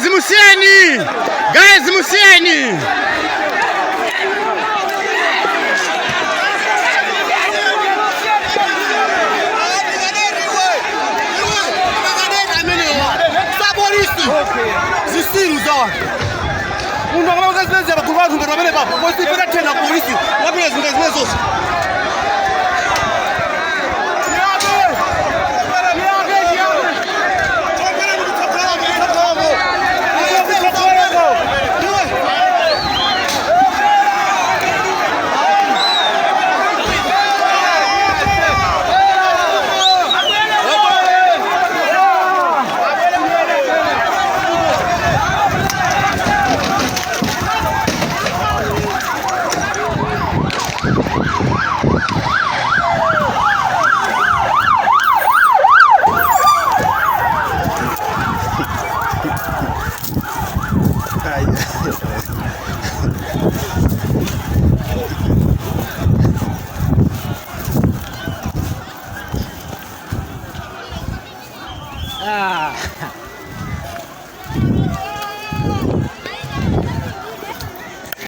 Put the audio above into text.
musieni! Guys, musieni! Zisiru zawa. Munhu akazvinezera kuti vanhu ngavamene baba. Vosipera tena polisi. Vapera zvinhu zvinezozvo. Ah.